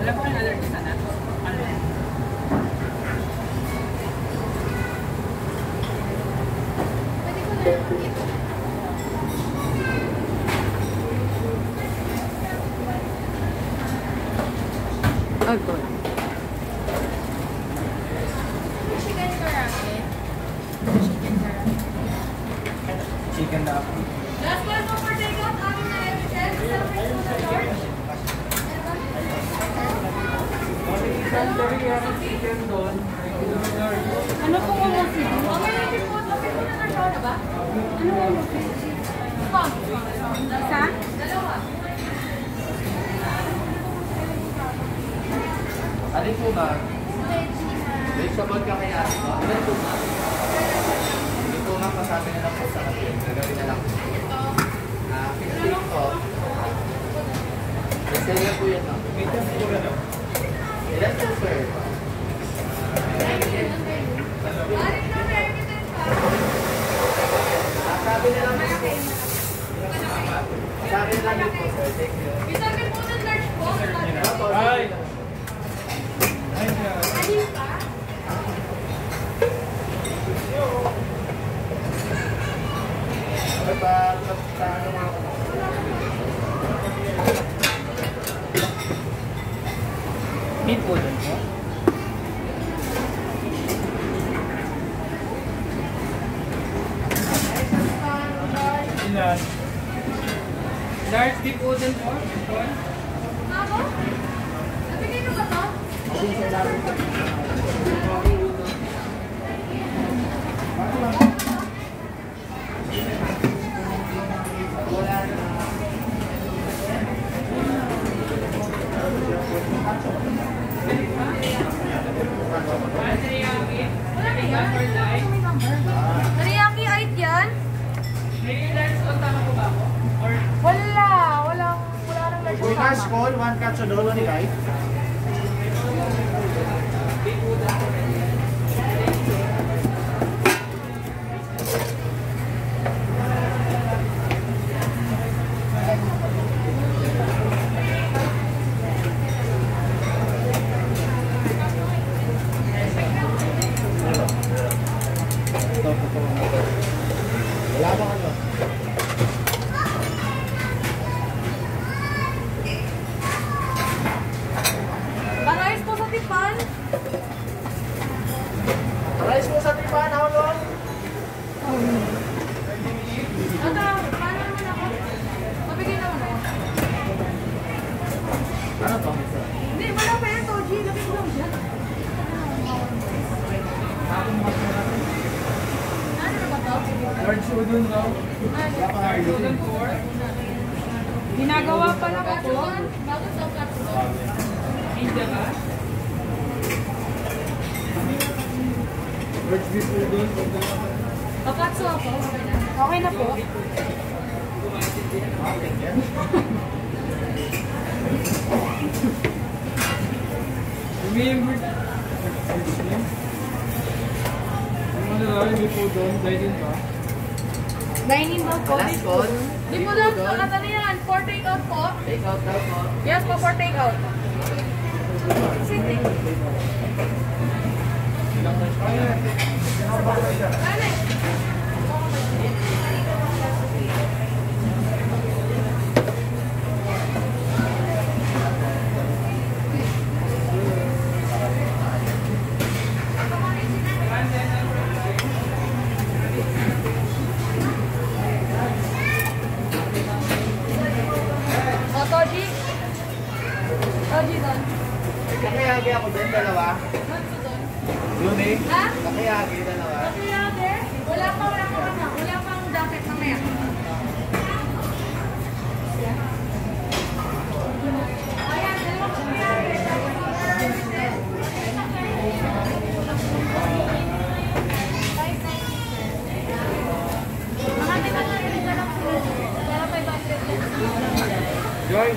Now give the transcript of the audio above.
Wala po yung allergy sana? Ano? Pwede ko na yung ito. Oh, good. Chicken karate. Chicken karate. Chicken na ako. Last one mo for takeout. Amin na rin, Chef. Celebrate mo na, George. Chicken doon. Ano po mo si? Okay, okay po. Okay po na na ba? Ano po mo si? Spong. Isa? Dalawa. Alin po ba? Vegetable ka kaya? Alin po ba? Hindi po nga pasabi na lang po sa akin. Gagawin na lang po. 15 po. Bestseller po yan. May test po na lang. Ilan po, sir? Sabi na lang po. Sabi na lang po, sir. Thank you. Isabi po ng large po. Ay! Anin pa? Meat po dun po? Ilan? Large beef udon po. Ako? Nabigay ko ba to? Wala na yan. Teriyaki ay yan? May large on tama po ba ako? Or Wala. Wala nang large Uy, nice call. One katsudolo ni guys. Wala bang ano? Parais po sa tipan. Rice mo sa tipan, how long? Ata, paano naman ako? Mabigay naman ako. Ano to? Hindi, wala pa yan, Toji. Lagay ko lang dyan. Ano na ba to? large udon daw. Large udon po. Ginagawa pa lang ako. Bago sa katsudon. India ba? Large beef udon. Papatso ako. Okay na po. Remember. Ano lang, beef udon. Dahil ba? Dining daw po. Last call. Di po lang, nakatali yan. For take-out po. Take out daw po. Yes po, for take-out. Sitting. Ano eh? O, Toji. Toji doon. Kakayagi ako din, dalawa. Matsu doon. Yun eh. Ha? Kakayagi, dalawa. Kaya, wala pa ano. Wala pang jacket mamaya. Ayan, dalawa ko Joy,